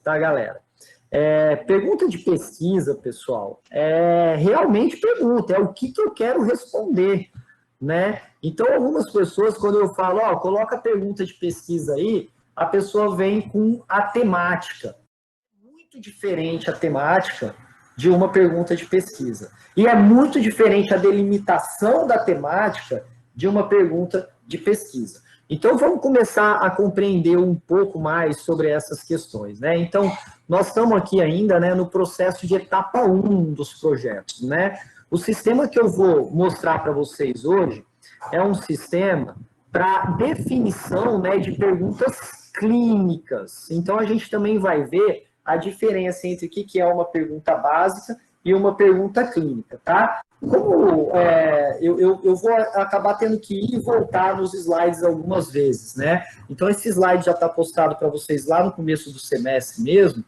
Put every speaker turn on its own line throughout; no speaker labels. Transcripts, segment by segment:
tá, galera? Pergunta de pesquisa, pessoal, realmente pergunta, é o que eu quero responder, né? Então, algumas pessoas, quando eu falo, ó, coloca a pergunta de pesquisa aí, a pessoa vem com a temática. Muito diferente a temática de uma pergunta de pesquisa. E é muito diferente a delimitação da temática de uma pergunta de pesquisa. Então, vamos começar a compreender um pouco mais sobre essas questões, né? Então, nós estamos aqui ainda, né, no processo de etapa 1 dos projetos, né? O sistema que eu vou mostrar para vocês hoje é um sistema para definição, né, de perguntas clínicas. Então, a gente também vai ver a diferença entre o que é uma pergunta básica e uma pergunta clínica, tá? Como eu vou acabar tendo que ir e voltar nos slides algumas vezes, né? Então, esse slide já está postado para vocês lá no começo do semestre mesmo.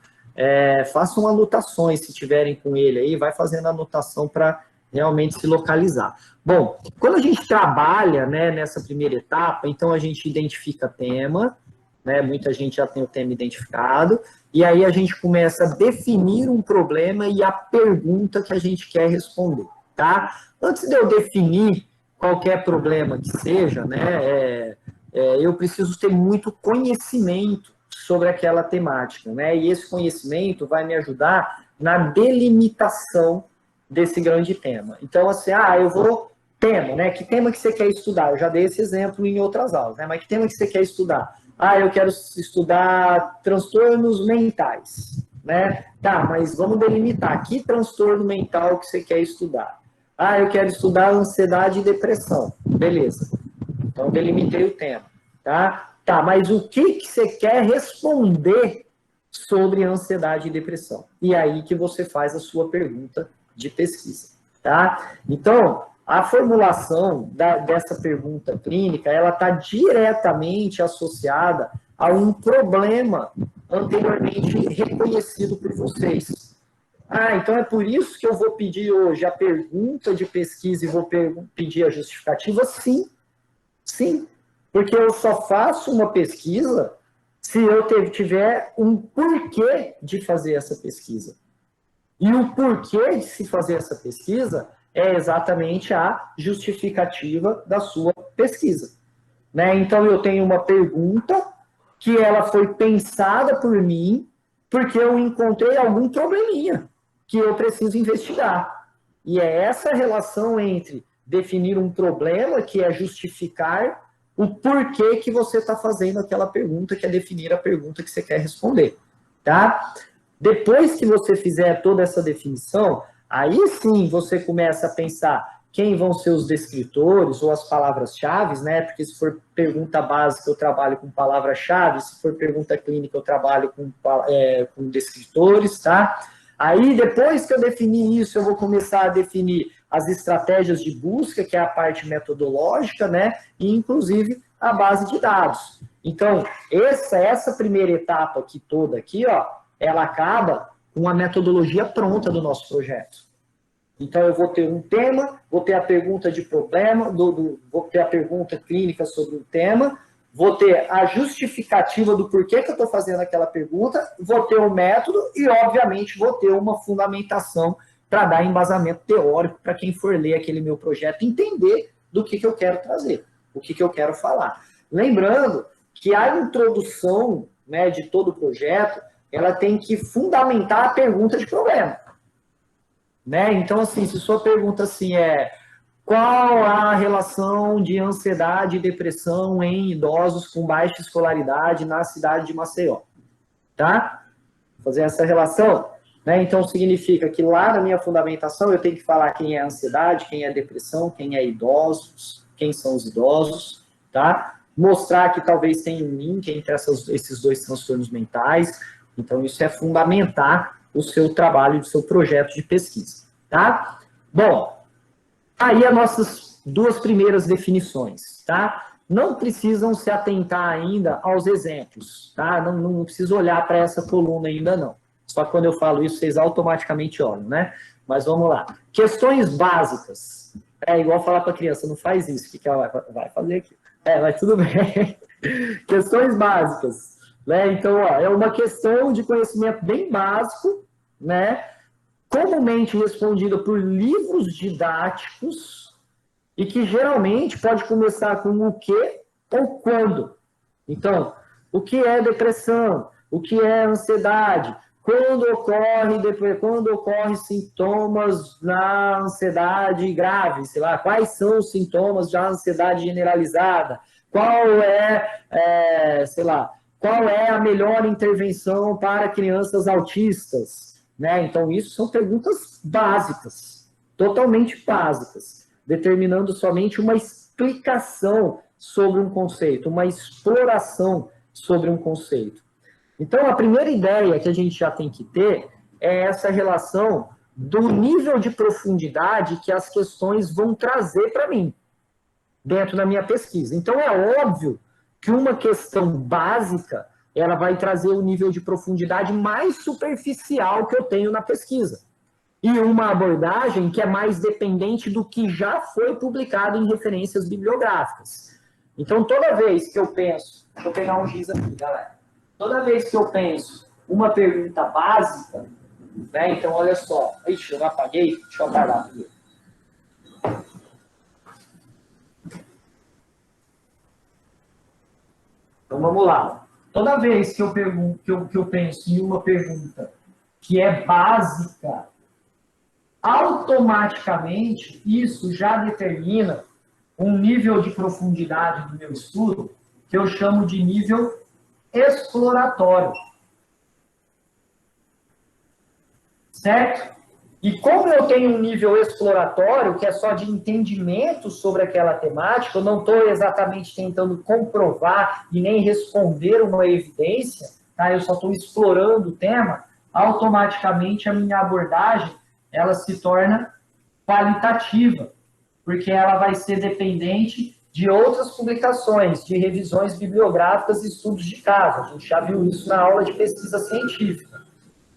Façam anotações, se tiverem com ele aí, vai fazendo anotação para realmente se localizar. Bom, quando a gente trabalha, né, nessa primeira etapa, então a gente identifica tema, né, muita gente já tem o tema identificado, e aí a gente começa a definir um problema e a pergunta que a gente quer responder, tá? Antes de eu definir qualquer problema que seja, né, eu preciso ter muito conhecimento sobre aquela temática, né, e esse conhecimento vai me ajudar na delimitação desse grande tema. Então, assim, eu vou... Tema, né? Que tema que você quer estudar? Eu já dei esse exemplo em outras aulas, né? Mas que tema que você quer estudar? Eu quero estudar transtornos mentais, né? Tá, mas vamos delimitar. Que transtorno mental que você quer estudar? Eu quero estudar ansiedade e depressão. Beleza. Então, delimitei o tema, tá? Tá, mas o que você quer responder sobre ansiedade e depressão? E aí que você faz a sua pergunta de pesquisa, tá? Então, a formulação dessa pergunta clínica, ela está diretamente associada a um problema anteriormente reconhecido por vocês. Então é por isso que eu vou pedir hoje a pergunta de pesquisa e vou pedir a justificativa? Sim, sim, porque eu só faço uma pesquisa se eu tiver um porquê de fazer essa pesquisa. E o porquê de se fazer essa pesquisa é exatamente a justificativa da sua pesquisa, né? Então, eu tenho uma pergunta que ela foi pensada por mim porque eu encontrei algum probleminha que eu preciso investigar. E é essa relação entre definir um problema, que é justificar o porquê que você está fazendo aquela pergunta, que é definir a pergunta que você quer responder, tá? Depois que você fizer toda essa definição, aí sim você começa a pensar quem vão ser os descritores ou as palavras-chave, né? Porque se for pergunta básica, eu trabalho com palavra-chave, se for pergunta clínica, eu trabalho com descritores, tá? Aí, depois que eu definir isso, eu vou começar a definir as estratégias de busca, que é a parte metodológica, né? E, inclusive, a base de dados. Então, essa primeira etapa aqui toda aqui, ó, ela acaba com a metodologia pronta do nosso projeto. Então, eu vou ter um tema, vou ter a pergunta de problema, vou ter a pergunta clínica sobre o tema, vou ter a justificativa do porquê que eu estou fazendo aquela pergunta, vou ter um método e, obviamente, vou ter uma fundamentação para dar embasamento teórico para quem for ler aquele meu projeto, entender do que eu quero trazer, o que eu quero falar. Lembrando que a introdução, né, de todo o projeto, ela tem que fundamentar a pergunta de problema, né? Então, assim, se sua pergunta assim qual a relação de ansiedade e depressão em idosos com baixa escolaridade na cidade de Maceió, tá? Vou fazer essa relação, né? Então, significa que lá na minha fundamentação eu tenho que falar quem é ansiedade, quem é depressão, quem é idosos, quem são os idosos, tá? Mostrar que talvez tenha um link entre esses dois transtornos mentais. Então, isso é fundamentar o seu trabalho, o seu projeto de pesquisa, tá? Bom, aí as nossas duas primeiras definições, tá? Não precisam se atentar ainda aos exemplos, tá? Não precisa olhar para essa coluna ainda não. Só que quando eu falo isso, vocês automaticamente olham, né? Mas vamos lá. Questões básicas. É igual falar para a criança, não faz isso. O que ela vai fazer aqui? Mas tudo bem. Questões básicas. Né? Então, ó, é uma questão de conhecimento bem básico, né? Comumente respondida por livros didáticos e que geralmente pode começar com o que ou quando. Então, o que é depressão? O que é ansiedade? Quando ocorre sintomas na ansiedade grave, sei lá, quais são os sintomas da ansiedade generalizada? Sei lá, qual é a melhor intervenção para crianças autistas? Né? Então, isso são perguntas básicas, totalmente básicas, determinando somente uma explicação sobre um conceito, uma exploração sobre um conceito. Então, a primeira ideia que a gente já tem que ter é essa relação do nível de profundidade que as questões vão trazer para mim, dentro da minha pesquisa. Então, é óbvio que uma questão básica, ela vai trazer o nível de profundidade mais superficial que eu tenho na pesquisa. E uma abordagem que é mais dependente do que já foi publicado em referências bibliográficas. Então, toda vez que eu penso... Deixa eu pegar um giz aqui, galera. Toda vez que eu penso uma pergunta básica, né? Então, olha só. Ixi, eu não apaguei. Deixa eu apagar aqui. Então, vamos lá. Toda vez que eu penso em uma pergunta que é básica, automaticamente isso já determina um nível de profundidade do meu estudo que eu chamo de nível exploratório. Certo? E como eu tenho um nível exploratório, que é só de entendimento sobre aquela temática, eu não estou exatamente tentando comprovar e nem responder uma evidência, tá? Eu só estou explorando o tema, automaticamente a minha abordagem ela se torna qualitativa, porque ela vai ser dependente de outras publicações, de revisões bibliográficas e estudos de caso. A gente já viu isso na aula de pesquisa científica.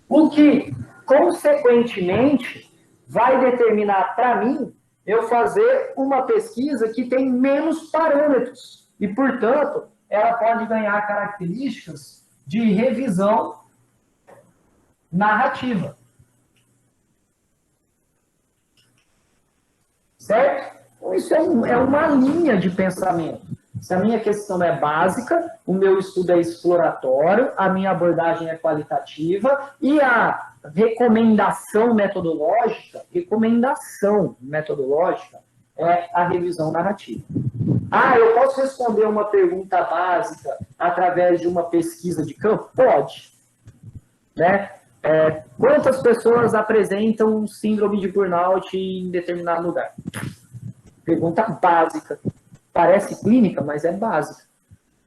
O que, consequentemente, vai determinar para mim eu fazer uma pesquisa que tem menos parâmetros e, portanto, ela pode ganhar características de revisão narrativa. Certo? Então, isso é uma linha de pensamento. Se a minha questão é básica, o meu estudo é exploratório, a minha abordagem é qualitativa e a recomendação metodológica é a revisão narrativa. Ah, eu posso responder uma pergunta básica através de uma pesquisa de campo? Pode. Né? Quantas pessoas apresentam síndrome de burnout em determinado lugar? Pergunta básica. Parece clínica, mas é básica.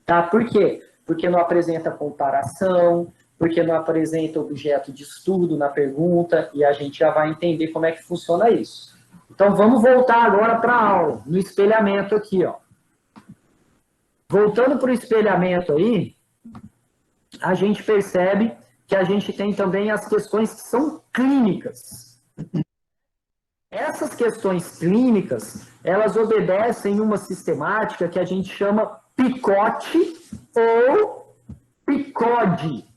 Tá? Por quê? Porque não apresenta comparação, porque não apresenta objeto de estudo na pergunta, e a gente já vai entender como é que funciona isso. Então, vamos voltar agora para a aula, no espelhamento aqui, ó. Voltando para o espelhamento aí, a gente percebe que a gente tem também as questões que são clínicas. Essas questões clínicas, elas obedecem uma sistemática que a gente chama picote ou picode.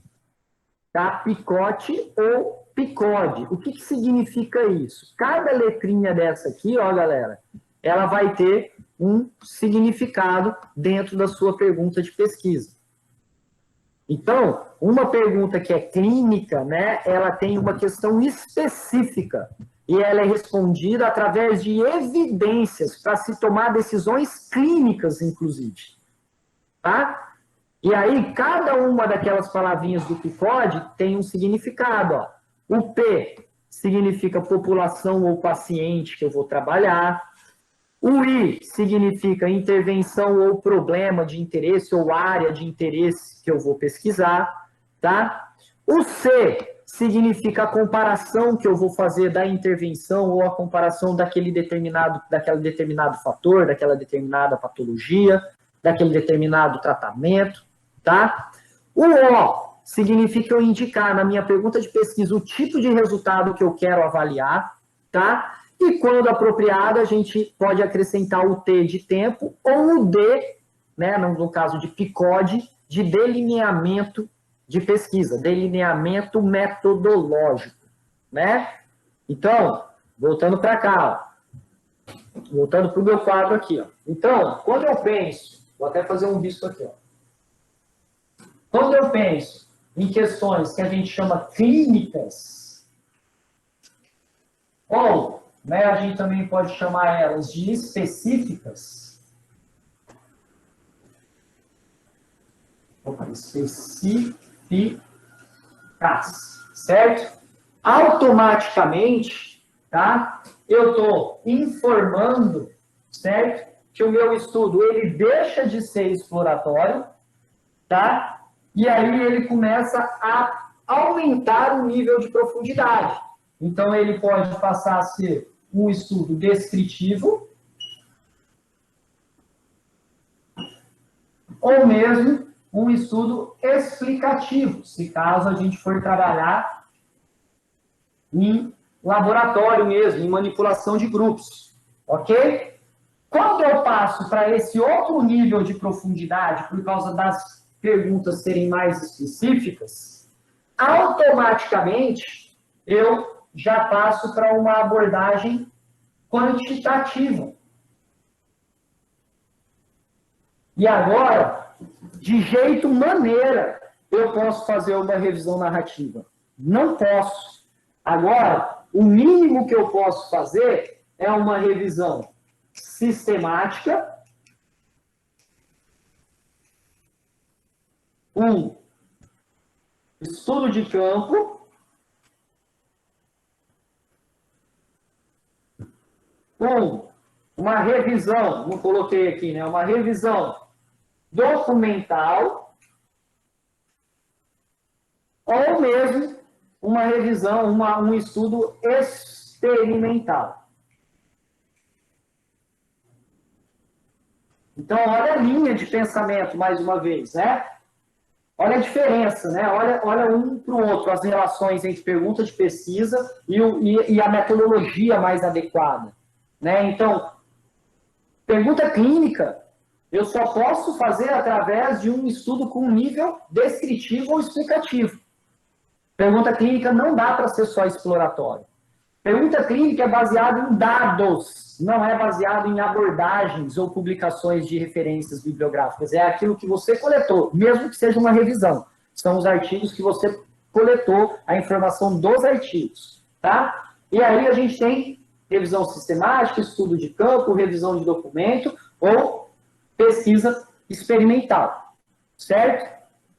Tá? Picote ou picode. O que significa isso? Cada letrinha dessa aqui, ó, galera, ela vai ter um significado dentro da sua pergunta de pesquisa. Então, uma pergunta que é clínica, né, ela tem uma questão específica e ela é respondida através de evidências para se tomar decisões clínicas, inclusive. Tá? E aí, cada uma daquelas palavrinhas do PICOD tem um significado. Ó. O P significa população ou paciente que eu vou trabalhar. O I significa intervenção ou problema de interesse ou área de interesse que eu vou pesquisar, tá? O C significa a comparação que eu vou fazer da intervenção ou a comparação daquele determinado fator, daquela determinada patologia, daquele determinado tratamento, tá? O O significa eu indicar na minha pergunta de pesquisa o tipo de resultado que eu quero avaliar, tá? E quando apropriado, a gente pode acrescentar o T de tempo ou o D, né, no caso de PICOD, de delineamento de pesquisa, delineamento metodológico, né? Então, voltando para cá, ó. Voltando para o meu quadro aqui, ó. Então, quando eu penso, vou até fazer um risco aqui, ó. Quando eu penso em questões que a gente chama clínicas, ou, né, a gente também pode chamar elas de específicas, certo? Automaticamente, tá? Eu estou informando, certo? Que o meu estudo, ele deixa de ser exploratório, tá? E aí ele começa a aumentar o nível de profundidade. Então, ele pode passar a ser um estudo descritivo, ou mesmo um estudo explicativo, se caso a gente for trabalhar em laboratório mesmo, em manipulação de grupos, ok? Quando eu passo para esse outro nível de profundidade, por causa das perguntas serem mais específicas, automaticamente eu já passo para uma abordagem quantitativa. E agora, de jeito maneira, eu posso fazer uma revisão narrativa. Não posso. Agora, o mínimo que eu posso fazer é uma revisão sistemática, um estudo de campo, uma revisão, não coloquei aqui, né? Uma revisão documental, ou mesmo uma revisão, um estudo experimental. Então, olha a linha de pensamento, mais uma vez, né? Olha a diferença, né? Olha um para o outro, as relações entre pergunta de pesquisa e a metodologia mais adequada, né? Então, pergunta clínica, eu só posso fazer através de um estudo com nível descritivo ou explicativo. Pergunta clínica não dá para ser só exploratório. Pergunta clínica é baseada em dados, não é baseado em abordagens ou publicações de referências bibliográficas. É aquilo que você coletou, mesmo que seja uma revisão. São os artigos que você coletou, a informação dos artigos, tá? E aí a gente tem revisão sistemática, estudo de campo, revisão de documento ou pesquisa experimental, certo?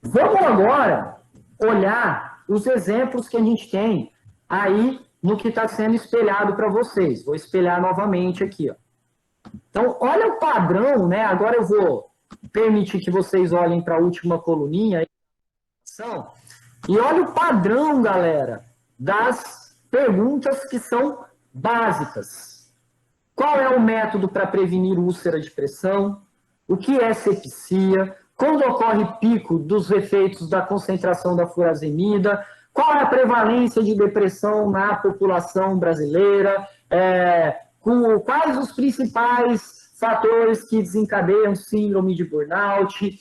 Vamos agora olhar os exemplos que a gente tem aí no que está sendo espelhado para vocês. Vou espelhar novamente aqui, ó. Então, olha o padrão, né? Agora eu vou permitir que vocês olhem para a última coluninha. E olha o padrão, galera, das perguntas que são básicas. Qual é o método para prevenir úlcera de pressão? O que é sepsia? Quando ocorre pico dos efeitos da concentração da furazemida? Qual é a prevalência de depressão na população brasileira? Quais os principais fatores que desencadeiam síndrome de burnout?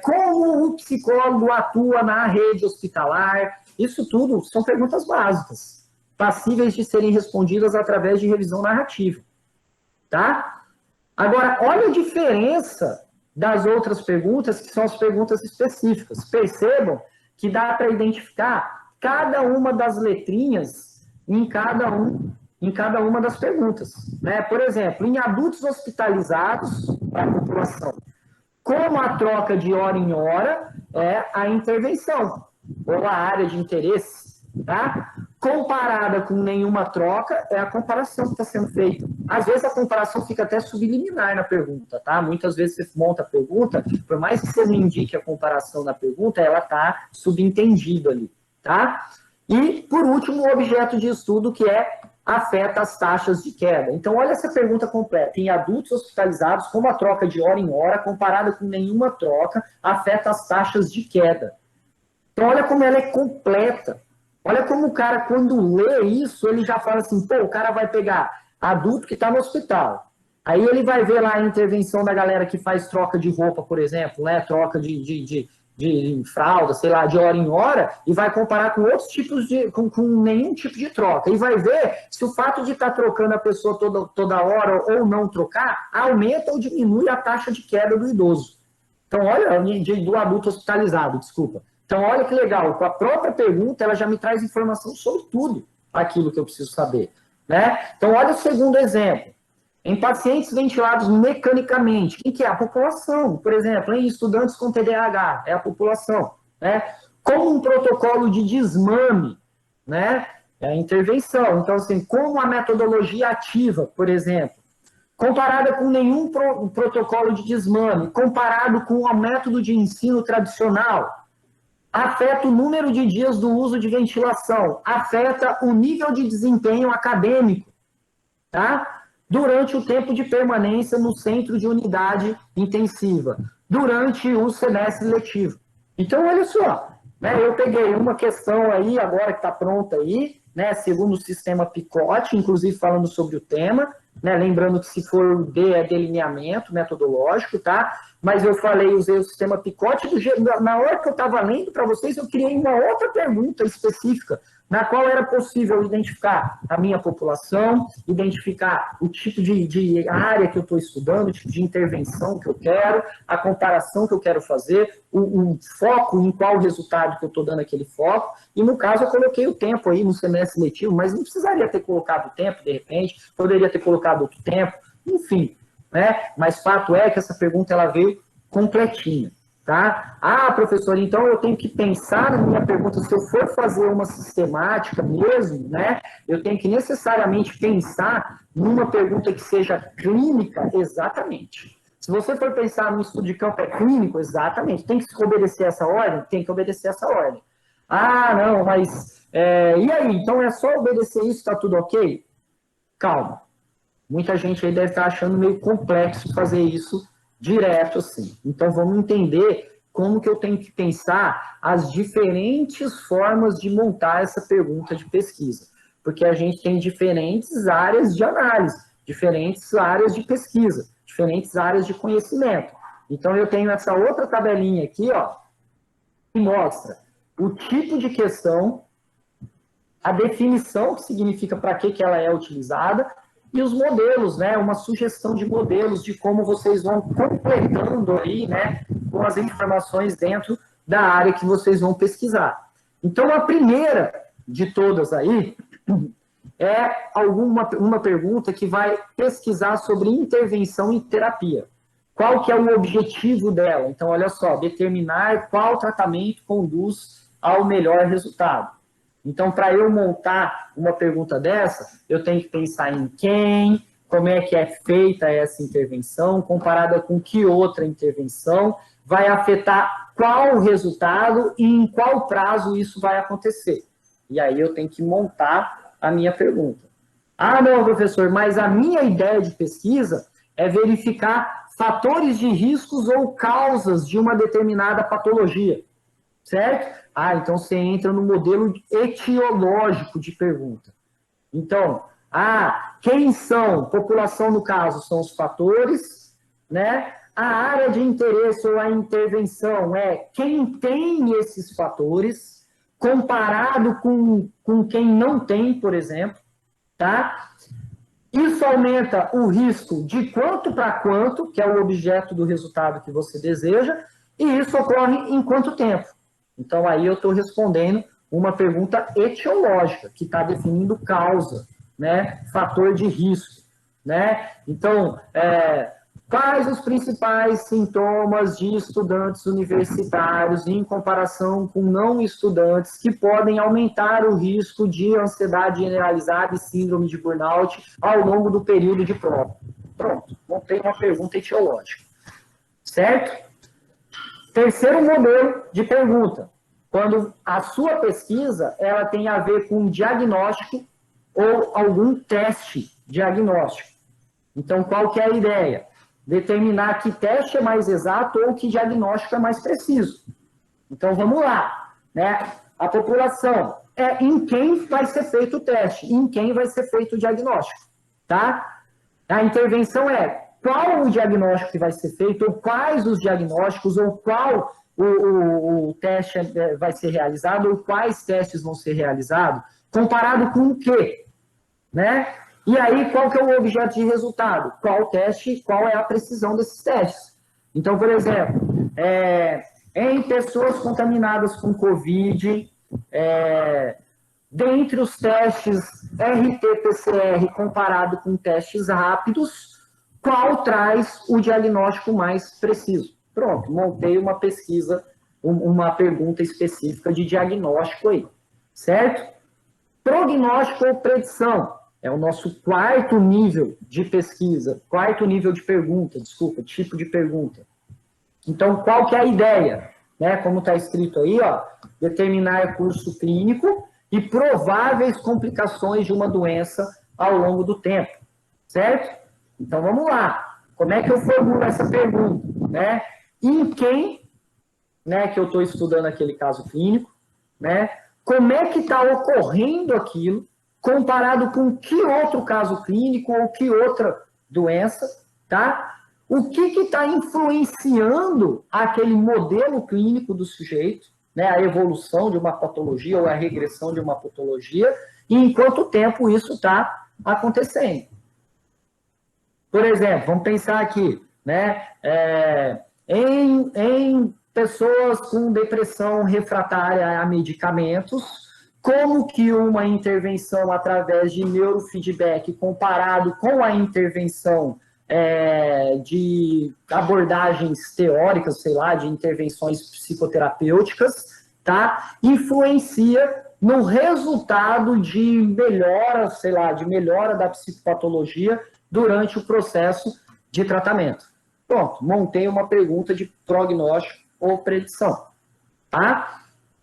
Como o psicólogo atua na rede hospitalar? Isso tudo são perguntas básicas, passíveis de serem respondidas através de revisão narrativa. Tá? Agora, olha a diferença das outras perguntas, que são as perguntas específicas. Percebam que dá para identificar cada uma das letrinhas em cada uma das perguntas, né? Por exemplo, em adultos hospitalizados, para a população, como a troca de hora em hora é a intervenção, ou a área de interesse, tá? Comparada com nenhuma troca, é a comparação que está sendo feita. Às vezes a comparação fica até subliminar na pergunta, tá? Muitas vezes você monta a pergunta, por mais que você não indique a comparação na pergunta, ela está subentendida ali, tá? E, por último, o objeto de estudo, que afeta as taxas de queda. Então, olha essa pergunta completa. Em adultos hospitalizados, como a troca de hora em hora, comparada com nenhuma troca, afeta as taxas de queda. Então, olha como ela é completa. Olha como o cara, quando lê isso, ele já fala assim, pô, o cara vai pegar adulto que está no hospital. Aí ele vai ver lá a intervenção da galera que faz troca de roupa, por exemplo, né? Troca de de fralda, sei lá, de hora em hora, e vai comparar com outros tipos com nenhum tipo de troca. E vai ver se o fato de estar trocando a pessoa toda hora ou não trocar, aumenta ou diminui a taxa de queda do idoso. Então, olha, do adulto hospitalizado, desculpa. Então, olha que legal, com a própria pergunta, ela já me traz informação sobre tudo aquilo que eu preciso saber, né? Então, olha o segundo exemplo. Em pacientes ventilados mecanicamente, quem que é? A população, por exemplo, em estudantes com TDAH, é a população, né? Como um protocolo de desmame, né? É a intervenção. Então, assim, como a metodologia ativa, por exemplo, comparada com nenhum protocolo de desmame, comparado com o método de ensino tradicional, afeta o número de dias do uso de ventilação, afeta o nível de desempenho acadêmico, tá? Durante o tempo de permanência no centro de unidade intensiva, durante o semestre letivo. Então, olha só, né, eu peguei uma questão aí, agora que está pronta aí, né, segundo o sistema Picote, inclusive falando sobre o tema, né, lembrando que se for o D é delineamento metodológico, tá? Mas eu usei o sistema Picote, na hora que eu estava lendo para vocês, eu criei uma outra pergunta específica, na qual era possível identificar a minha população, identificar o tipo de área que eu estou estudando, o tipo de intervenção que eu quero, a comparação que eu quero fazer, o foco em qual resultado que eu estou dando aquele foco, e no caso eu coloquei o tempo aí no semestre letivo, mas não precisaria ter colocado o tempo, de repente, poderia ter colocado outro tempo, enfim, né? Mas fato é que essa pergunta ela veio completinha. Tá? Ah, professor, então eu tenho que pensar na minha pergunta, se eu for fazer uma sistemática mesmo, né, eu tenho que necessariamente pensar numa pergunta que seja clínica, exatamente. Se você for pensar no estudo de campo é clínico, exatamente. Tem que obedecer essa ordem? Tem que obedecer essa ordem. Ah, não, mas e aí? Então é só obedecer isso, tá tudo ok? Calma. Muita gente aí deve estar achando meio complexo fazer isso direto assim. Então, vamos entender como que eu tenho que pensar as diferentes formas de montar essa pergunta de pesquisa. Porque a gente tem diferentes áreas de análise, diferentes áreas de pesquisa, diferentes áreas de conhecimento. Então, eu tenho essa outra tabelinha aqui, ó, que mostra o tipo de questão, a definição, que significa para que ela é utilizada, e os modelos, né, uma sugestão de modelos de como vocês vão completando aí, né, com as informações dentro da área que vocês vão pesquisar. Então, a primeira de todas aí é uma pergunta que vai pesquisar sobre intervenção e terapia. Qual que é o objetivo dela? Então, olha só, determinar qual tratamento conduz ao melhor resultado. Então, para eu montar uma pergunta dessa, eu tenho que pensar em quem, como é que é feita essa intervenção, comparada com que outra intervenção, vai afetar qual resultado e em qual prazo isso vai acontecer. E aí eu tenho que montar a minha pergunta. Ah, não, professor, mas a minha ideia de pesquisa é verificar fatores de riscos ou causas de uma determinada patologia. Certo? Ah, então você entra no modelo etiológico de pergunta. Então, quem são? População, no caso, são os fatores, né? A área de interesse ou a intervenção é quem tem esses fatores, comparado com quem não tem, por exemplo, tá? Isso aumenta o risco de quanto para quanto, que é o objeto do resultado que você deseja, e isso ocorre em quanto tempo. Então, aí eu estou respondendo uma pergunta etiológica, que está definindo causa, né? Fator de risco, né? Então, quais os principais sintomas de estudantes universitários em comparação com não estudantes que podem aumentar o risco de ansiedade generalizada e síndrome de burnout ao longo do período de prova? Pronto, montei uma pergunta etiológica, certo? Terceiro modelo de pergunta, quando a sua pesquisa ela tem a ver com diagnóstico ou algum teste diagnóstico. Então, qual que é a ideia? Determinar que teste é mais exato ou que diagnóstico é mais preciso. Então, vamos lá, né? A população é em quem vai ser feito o teste, em quem vai ser feito o diagnóstico, tá? A intervenção é qual o diagnóstico que vai ser feito, ou quais os diagnósticos, ou qual o teste vai ser realizado, ou quais testes vão ser realizados, comparado com o quê? Né? E aí, qual que é o objeto de resultado? Qual teste, qual é a precisão desses testes? Então, por exemplo, em pessoas contaminadas com Covid, dentre os testes RT-PCR comparado com testes rápidos, qual traz o diagnóstico mais preciso? Pronto, montei uma pesquisa, uma pergunta específica de diagnóstico aí, certo? Prognóstico ou predição é o nosso quarto nível de pesquisa, quarto nível de pergunta, desculpa, tipo de pergunta. Então, qual que é a ideia? Né? Como está escrito aí, ó, determinar curso clínico e prováveis complicações de uma doença ao longo do tempo, certo? Então, vamos lá. Como é que eu formulo essa pergunta? Né? Em quem, né, que eu estou estudando aquele caso clínico, né? Como é que está ocorrendo aquilo, comparado com que outro caso clínico ou que outra doença, tá? O que está influenciando aquele modelo clínico do sujeito, né? A evolução de uma patologia ou a regressão de uma patologia, e em quanto tempo isso está acontecendo. Por exemplo, vamos pensar aqui, né? Em pessoas com depressão refratária a medicamentos, como que uma intervenção através de neurofeedback comparado com a intervenção de abordagens teóricas, sei lá, de intervenções psicoterapêuticas, tá? Influencia no resultado de melhora, sei lá, de melhora da psicopatologia durante o processo de tratamento. Pronto, montei uma pergunta de prognóstico ou predição, tá?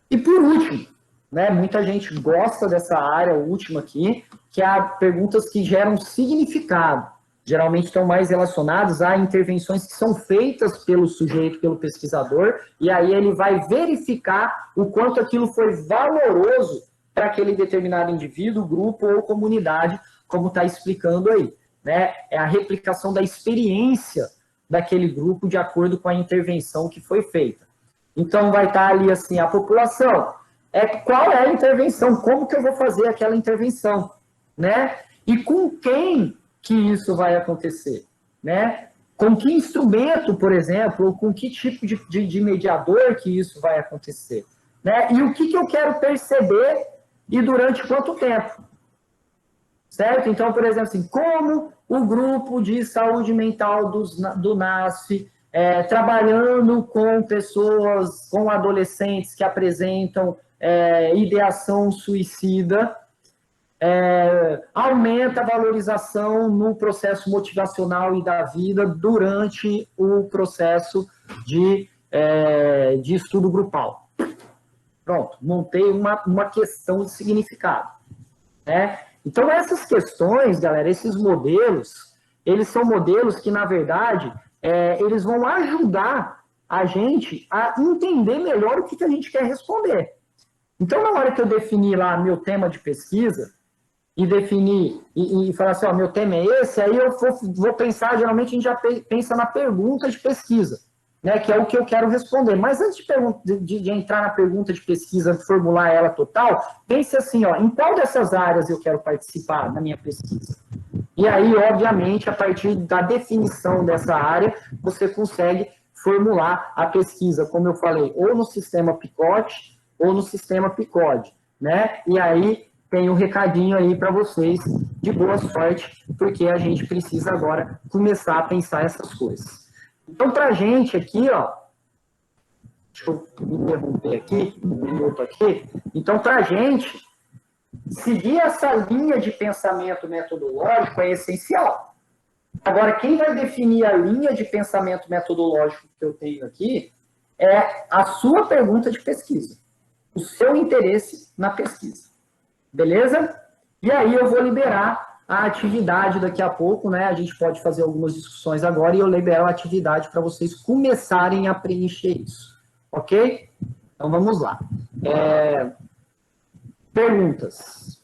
E por último, né, muita gente gosta dessa área última aqui, que é perguntas que geram significado. Geralmente estão mais relacionadas a intervenções que são feitas pelo sujeito, pelo pesquisador, e aí ele vai verificar o quanto aquilo foi valoroso para aquele determinado indivíduo, grupo ou comunidade, como está explicando aí. Né? É a replicação da experiência daquele grupo de acordo com a intervenção que foi feita. Então, vai estar ali assim, a população, qual é a intervenção, como que eu vou fazer aquela intervenção, né? E com quem que isso vai acontecer, né? Com que instrumento, por exemplo, ou com que tipo de mediador que isso vai acontecer, né? E o que eu quero perceber e durante quanto tempo, certo? Então, por exemplo, assim, como o grupo de saúde mental do NASF, trabalhando com pessoas, com adolescentes que apresentam ideação suicida, aumenta a valorização no processo motivacional e da vida durante o processo de estudo grupal. Pronto, montei uma questão de significado, né? Então, essas questões, galera, esses modelos, eles são modelos que, na verdade, eles vão ajudar a gente a entender melhor o que a gente quer responder. Então, na hora que eu definir lá meu tema de pesquisa, e definir, e falar assim, ó, meu tema é esse, aí eu vou pensar, geralmente a gente já pensa na pergunta de pesquisa, né, que é o que eu quero responder. Mas antes de entrar na pergunta de pesquisa, formular ela total, pense assim, ó, em qual dessas áreas eu quero participar na minha pesquisa? E aí, obviamente, a partir da definição dessa área, você consegue formular a pesquisa, como eu falei, ou no sistema PICOT, ou no sistema PICOD, né? E aí, tem um recadinho aí para vocês, de boa sorte, porque a gente precisa agora começar a pensar essas coisas. Então, para a gente aqui, ó, deixa eu me interromper aqui, um minuto aqui. Então, para a gente, seguir essa linha de pensamento metodológico é essencial. Agora, quem vai definir a linha de pensamento metodológico que eu tenho aqui é a sua pergunta de pesquisa, o seu interesse na pesquisa. Beleza? E aí eu vou liberar a atividade daqui a pouco, né? A gente pode fazer algumas discussões agora e eu libero a atividade para vocês começarem a preencher isso. Ok? Então vamos lá. Perguntas.